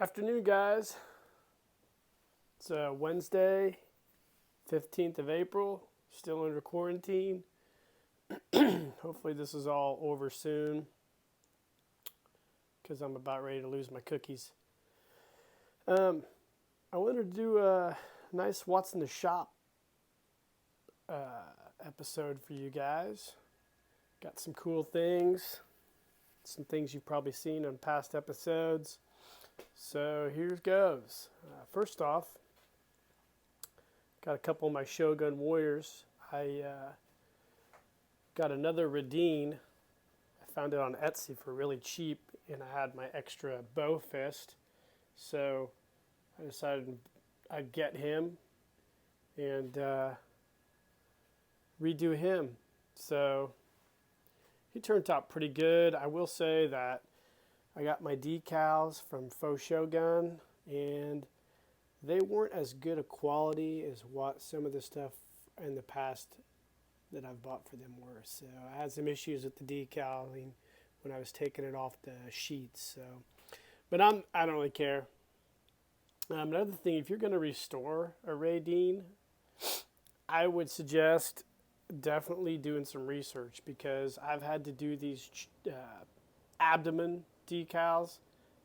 Afternoon, guys. It's Wednesday, 15th of April. Still under quarantine. Hopefully this is all over soon because I'm about ready to lose my cookies. I wanted to do a nice What's in the Shop episode for you guys. Got some cool things, some things you've probably seen on past episodes. So here goes. First off, got a couple of my Shogun warriors. I got another Radine. I found it on Etsy for really cheap, and I had my extra bow fist. So I decided I'd get him and redo him. So he turned out pretty good. I will say that I got my decals from Shogun, and they weren't as good a quality as what some of the stuff in the past that I've bought for them were. So I had some issues with the decaling when I was taking it off the sheets. So, but I don't really care. Another thing, if you're going to restore a Radine, I would suggest definitely doing some research, because I've had to do these abdomen decals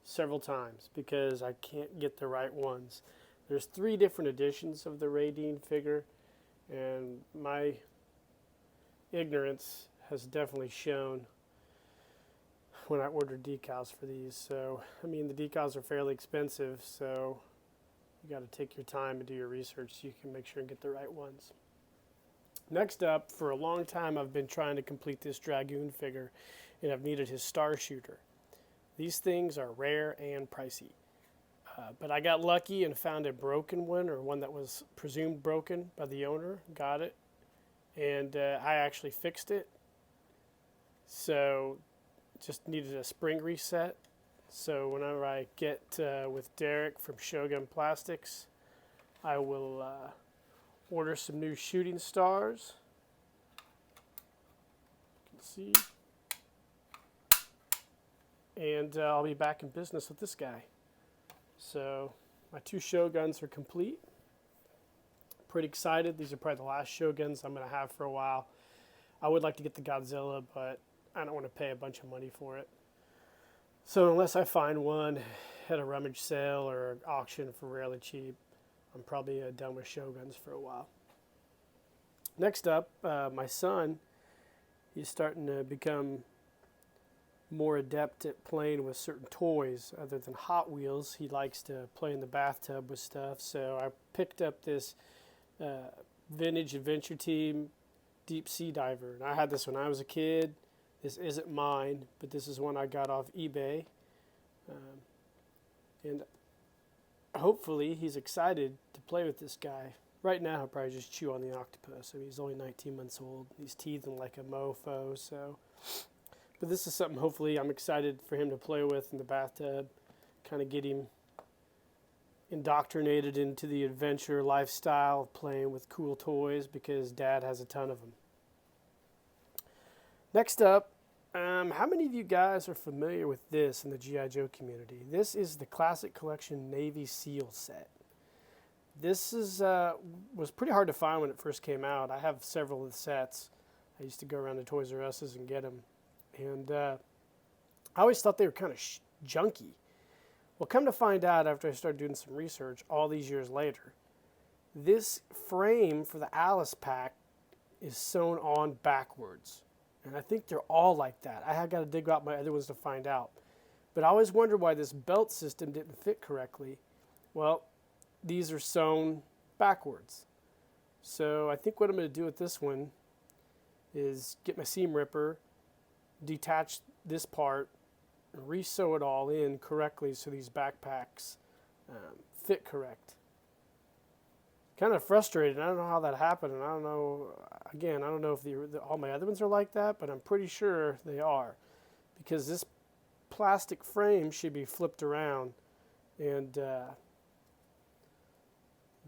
several times because I can't get the right ones. There's 3 different editions of the Radine figure, and my ignorance has definitely shown when I ordered decals for these. So, I mean, the decals are fairly expensive, so you got to take your time and do your research so you can make sure and get the right ones. Next up, for a long time I've been trying to complete this Dragoon figure, and I've needed his Star Shooter. These things are rare and pricey. But I got lucky and found a broken one, or one that was presumed broken by the owner. Got it. And I actually fixed it. So just needed a spring reset. So whenever I get with Derek from Shogun Plastics, I will order some new shooting stars. You can see. And I'll be back in business with this guy. So my 2 Shoguns are complete. Pretty excited. These are probably the last Shoguns I'm going to have for a while. I would like to get the Godzilla, but I don't want to pay a bunch of money for it. So unless I find one at a rummage sale or auction for really cheap, I'm probably done with Shoguns for a while. Next up, my son, he's starting to become more adept at playing with certain toys other than Hot Wheels. He likes to play in the bathtub with stuff. So I picked up this vintage Adventure Team deep sea diver. And I had this when I was a kid. This isn't mine, but this is one I got off eBay. And hopefully he's excited to play with this guy. Right now he'll probably just chew on the octopus. I mean, he's only 19 months old. He's teething like a mofo, so... But this is something hopefully I'm excited for him to play with in the bathtub, kind of get him indoctrinated into the adventure lifestyle of playing with cool toys, because Dad has a ton of them. Next up, how many of you guys are familiar with this in the G.I. Joe community? This is the Classic Collection Navy SEAL set. This is was pretty hard to find when it first came out. I have several of the sets. I used to go around to Toys R Us's and get them. And I always thought they were kind of junky. Well, come to find out after I started doing some research all these years later, this frame for the Alice pack is sewn on backwards. And I think they're all like that. I had got to dig out my other ones to find out. But I always wondered why this belt system didn't fit correctly. Well, these are sewn backwards. So I think what I'm going to do with this one is get my seam ripper, detach this part, and re-sew it all in correctly so these backpacks fit correct. Kind of frustrated. I don't know how that happened, and I don't know if all my other ones are like that, but I'm pretty sure they are, because this plastic frame should be flipped around, and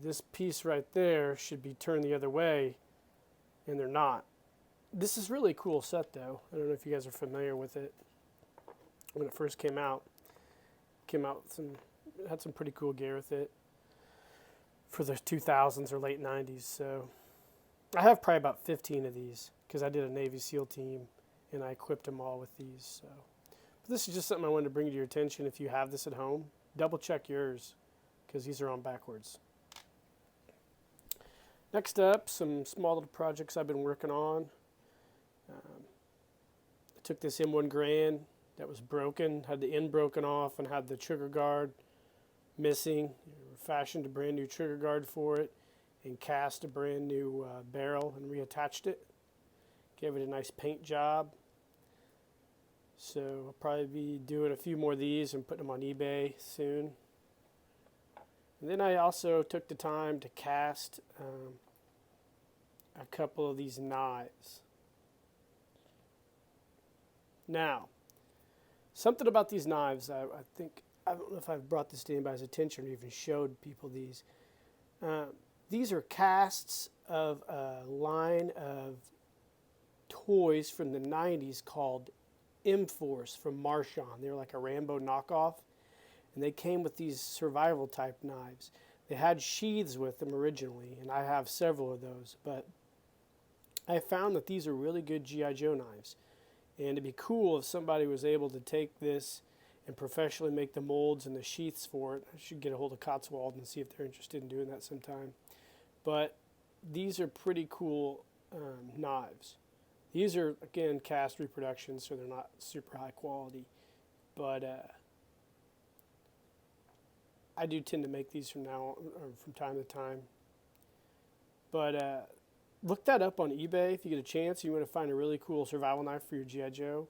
this piece right there should be turned the other way, and they're not. This is really a cool set, though. I don't know if you guys are familiar with it. When it first came out with some had some pretty cool gear with it for the 2000s or late 90s. So I have probably about 15 of these because I did a Navy SEAL team and I equipped them all with these. So but this is just something I wanted to bring to your attention. If you have this at home, double check yours because these are on backwards. Next up, some small little projects I've been working on. I took this M1 Grand that was broken, had the end broken off and had the trigger guard missing. Fashioned a brand new trigger guard for it and cast a brand new barrel and reattached it. Gave it a nice paint job. So I'll probably be doing a few more of these and putting them on eBay soon. And then I also took the time to cast a couple of these knives. Now, something about these knives, I think, I don't know if I've brought this to anybody's attention or even showed people these. These are casts of a line of toys from the 90s called M-Force from Marchand. They were like a Rambo knockoff, and they came with these survival type knives. They had sheaths with them originally, and I have several of those, but I found that these are really good G.I. Joe knives. And it'd be cool if somebody was able to take this and professionally make the molds and the sheaths for it. I should get a hold of Cotswold and see if they're interested in doing that sometime. But these are pretty cool knives. These are, again, cast reproductions, so they're not super high quality. But I do tend to make these from time to time. But look that up on eBay if you get a chance. You want to find a really cool survival knife for your G.I. Joe.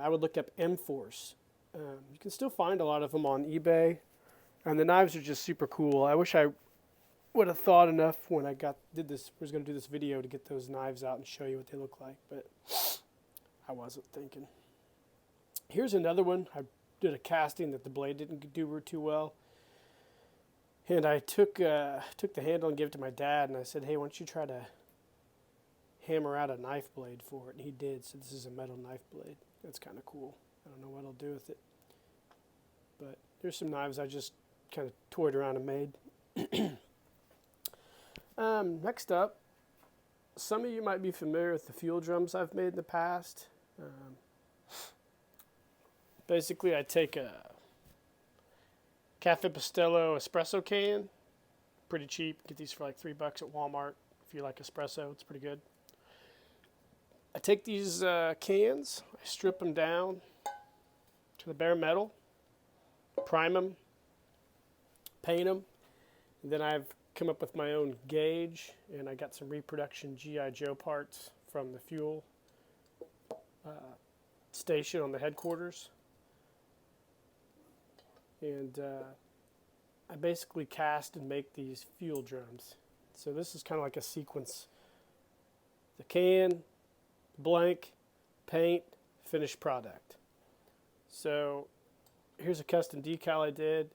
I would look up M-Force. You can still find a lot of them on eBay, and the knives are just super cool. I wish I would have thought enough when I was going to do this video to get those knives out and show you what they look like, but I wasn't thinking. Here's another one. I did a casting that the blade didn't do too well, and I took the handle and gave it to my dad, and I said, hey, why don't you try to hammer out a knife blade for it? And he did, so this is a metal knife blade. That's kind of cool. I don't know what I'll do with it. But there's some knives I just kind of toyed around and made. Next up, some of you might be familiar with the fuel drums I've made in the past. Basically, I take a Cafe Pastello espresso can. Pretty cheap. Get these for like $3 at Walmart. If you like espresso, it's pretty good. I take these cans, I strip them down to the bare metal, prime them, paint them, and then I've come up with my own gauge, and I got some reproduction G.I. Joe parts from the fuel station on the headquarters. And I basically cast and make these fuel drums. So this is kind of like a sequence. The can, blank, paint, finished product. So here's a custom decal I did.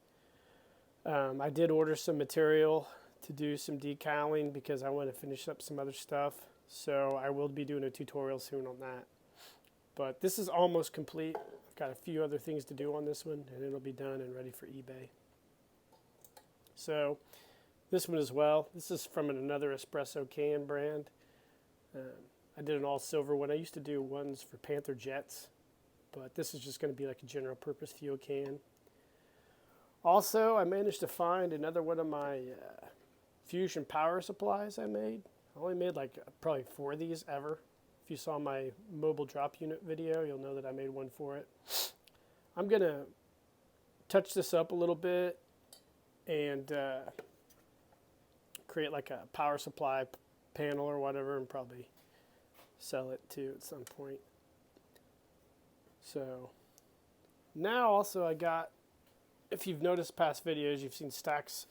I did order some material to do some decaling because I want to finish up some other stuff. So I will be doing a tutorial soon on that. But this is almost complete. I've got a few other things to do on this one, and it'll be done and ready for eBay. So this one as well. This is from another espresso can brand. I did an all silver one. I used to do ones for Panther jets, but this is just going to be like a general purpose fuel can. Also, I managed to find another one of my fusion power supplies I made. I only made like probably 4 of these ever. If you saw my mobile drop unit video, you'll know that I made one for it. I'm going to touch this up a little bit and create like a power supply panel or whatever, and probably sell it too at some point. So now also I got, if you've noticed past videos, you've seen stacks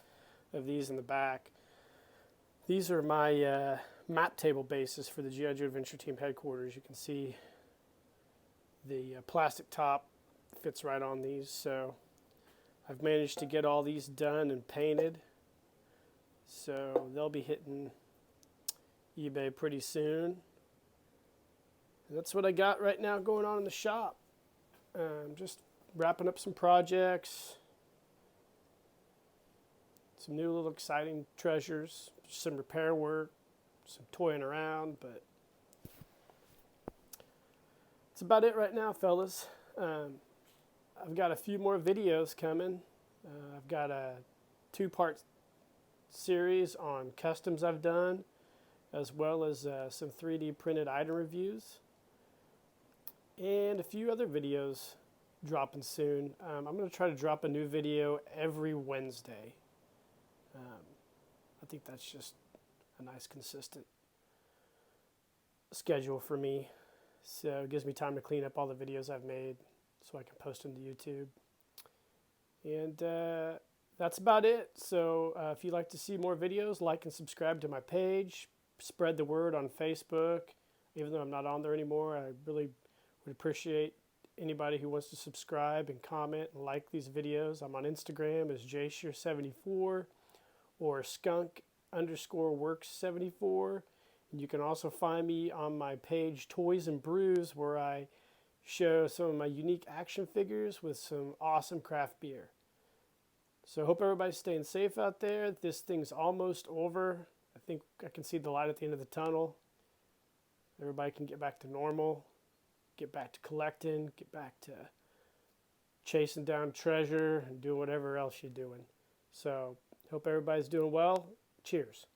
of these in the back. These are my map table bases for the G.I. Joe Adventure Team headquarters. You can see the plastic top fits right on these. So I've managed to get all these done and painted. So they'll be hitting eBay pretty soon. And that's what I got right now going on in the shop. Just wrapping up some projects, some new little exciting treasures, some repair work, some toying around, but that's about it right now, fellas. I've got a few more videos coming. I've got a 2-part series on customs I've done, as well as some 3D printed item reviews, and a few other videos dropping soon. I'm going to try to drop a new video every Wednesday. I think that's just a nice consistent schedule for me. So it gives me time to clean up all the videos I've made so I can post them to YouTube. And that's about it. So if you'd like to see more videos, like and subscribe to my page. Spread the word on Facebook. Even though I'm not on there anymore, I really would appreciate anybody who wants to subscribe and comment and like these videos. I'm on Instagram as jshear74 or skunk_works74. And you can also find me on my page Toys and Brews, where I show some of my unique action figures with some awesome craft beer. So I hope everybody's staying safe out there. This thing's almost over. I think I can see the light at the end of the tunnel. Everybody can get back to normal, get back to collecting, get back to chasing down treasure and doing whatever else you're doing. So hope everybody's doing well. Cheers.